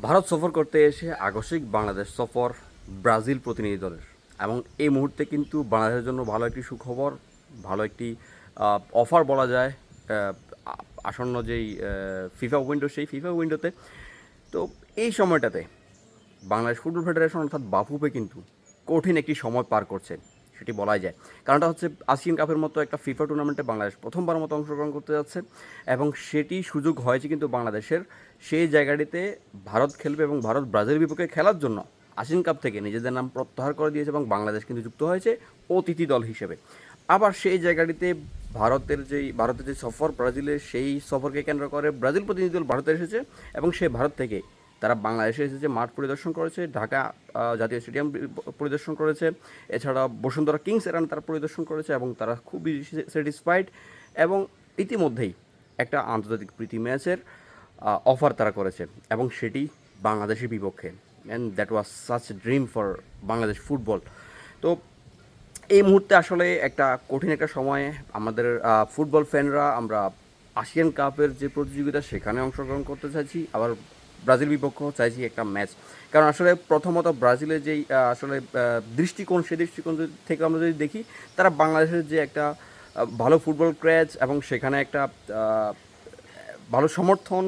ভারত সফর করতে এসে আকস্মিক বাংলাদেশ সফর ব্রাজিল প্রতিনিধি দলের। এবং এই মুহূর্তে কিন্তু বাংলাদেশের জন্য ভালো একটি সুখবর, ভালো একটি অফার বলা যায়। আসন্ন যেই ফিফা উইন্ডো, সেই ফিফা উইন্ডোতে তো এই সময়টাতে বাংলাদেশ ফুটবল ফেডারেশন অর্থাৎ বাফুফে কিন্তু কঠিন একটি সময় পার করছে, সেটি বলাই যায়। কারণটা হচ্ছে আসিয়ান কাপের মতো একটা ফিফা টুর্নামেন্টে বাংলাদেশ প্রথমবার মতো অংশগ্রহণ করতে যাচ্ছে, এবং সেটি সুযোগ হয়েছে কিন্তু বাংলাদেশের। সেই জায়গাটিতে ভারত খেলবে এবং ভারত ব্রাজিলের বিপক্ষে খেলার জন্য আসিয়ান কাপ থেকে নিজেদের নাম প্রত্যাহার করে দিয়েছে এবং বাংলাদেশ কিন্তু যুক্ত হয়েছে অতিথি দল হিসেবে। আবার সেই জায়গাটিতে ভারতের যে সফর ব্রাজিলের, সেই সফরকে কেন্দ্র করে ব্রাজিল প্রতিনিধি দল ভারতে এসেছে এবং সেই ভারত থেকে তারা বাংলাদেশে এসেছে, মাঠ পরিদর্শন করেছে, ঢাকা জাতীয় স্টেডিয়াম পরিদর্শন করেছে, এছাড়া বসুন্ধরা কিংস এরানা তারা পরিদর্শন করেছে এবং তারা খুবই স্যাটিসফাইড। এবং ইতিমধ্যেই একটা আন্তর্জাতিক প্রীতি ম্যাচের অফার তারা করেছে এবং সেটি বাংলাদেশের বিপক্ষে। And that was such dream for Bangladesh football. তো এই মুহূর্তে আসলে একটা কঠিন একটা সময়ে আমাদের ফুটবল ফ্যানরা আমরা আসিয়ান কাপের যে প্রতিযোগিতা সেখানে অংশগ্রহণ করতে চাইছি, আবার ব্রাজিল বিপক্ষেও চাইছি একটা ম্যাচ। কারণ আসলে প্রথমত ব্রাজিলের যেই আসলে দৃষ্টিকোণ, সেই দৃষ্টিকোণ থেকে আমরা যদি দেখি, তারা বাংলাদেশের যে একটা ভালো ফুটবল ক্র্যাচ এবং সেখানে একটা ভালো সমর্থন,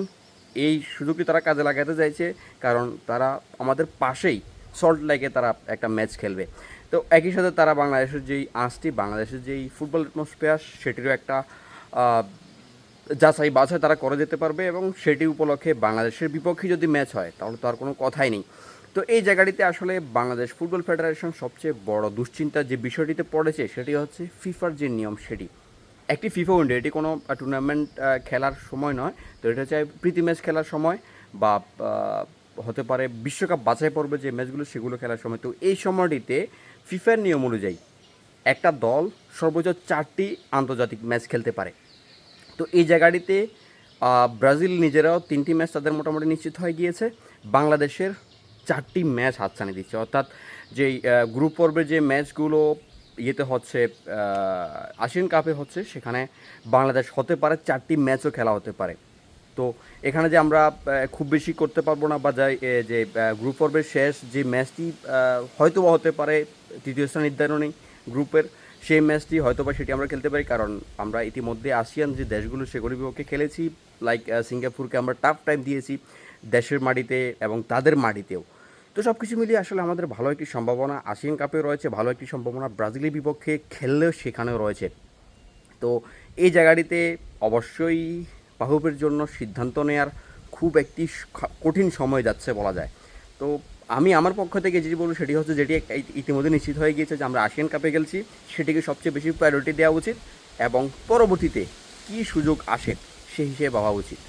এই সুযোগটি তারা কাজে লাগাতে চাইছে। কারণ তারা আমাদের পাশেই সল্ট লেকে তারা একটা ম্যাচ খেলবে। তো একই সাথে তারা বাংলাদেশের যেই আঁচটি, বাংলাদেশের যেই ফুটবল অ্যাটমসফিয়ার, সেটিরও একটা যাচাই বাছাই তারা করে যেতে পারবে এবং সেটি উপলক্ষে বাংলাদেশের বিপক্ষে যদি ম্যাচ হয় তাহলে তো আর কোনো কথাই নেই। তো এই জায়গাটিতে আসলে বাংলাদেশ ফুটবল ফেডারেশন সবচেয়ে বড় দুশ্চিন্তার যে বিষয়টিতে পড়েছে সেটি হচ্ছে ফিফার যে নিয়ম সেটি। একটি ফিফা উইন্ডো, এটি কোনো টুর্নামেন্ট খেলার সময় নয়। তো এটা হচ্ছে প্রীতি ম্যাচ খেলার সময়, বা হতে পারে বিশ্বকাপ বাছাই পর্বে যে ম্যাচগুলো সেগুলো খেলার সময়। তো এই সময়টিতে ফিফার নিয়ম অনুযায়ী একটা দল সর্বোচ্চ 4টি আন্তর্জাতিক ম্যাচ খেলতে পারে। তো এই জায়গাটিতে ব্রাজিল নিজেরাও 3টি ম্যাচ তাদের মোটামুটি নিশ্চিত হয়ে গিয়েছে। বাংলাদেশের 4টি ম্যাচ হাতছানি দিচ্ছে, অর্থাৎ যেই গ্রুপ পর্বের যে ম্যাচগুলো ইয়েতে হচ্ছে, আসিয়ান কাপে হচ্ছে, সেখানে বাংলাদেশ হতে পারে 4টি ম্যাচও খেলা হতে পারে। তো এখানে যে আমরা খুব বেশি করতে পারবো না, বা যাই যে গ্রুপ পর্বের শেষ যে ম্যাচটি হয়তো বা হতে পারে তৃতীয় স্থান নির্ধারণী গ্রুপের, সেই ম্যাচটি হয়তো বা সেটি আমরা খেলতে পারি। কারণ আমরা ইতিমধ্যে আসিয়ান যে দেশগুলো সেগুলির বিপক্ষে খেলেছি, লাইক সিঙ্গাপুরকে আমরা টাফ টাইম দিয়েছি দেশের মাটিতে এবং তাদের মাটিতেও। তো সব কিছু মিলিয়ে আসলে আমাদের ভালো একটি সম্ভাবনা আসিয়ান কাপে রয়েছে, ভালো একটি সম্ভাবনা ব্রাজিলের বিপক্ষে খেললেও সেখানেও রয়েছে। তো এই জায়গাটিতে অবশ্যই বাফুফের জন্য সিদ্ধান্ত নেওয়ার খুব একটি কঠিন সময় যাচ্ছে বলা যায়। তো আমি আমার পক্ষ থেকে যেটি বলবো সেটি হচ্ছে, যেটি ইতিমধ্যে নিশ্চিত হয়ে গিয়েছে যে আমরা আসিয়ান কাপে খেলছি, সেটিকে সবচেয়ে বেশি প্রায়োরিটি দেওয়া উচিত এবং পরবর্তীতে কী সুযোগ আসে সেই হিসেবে ভাবা উচিত।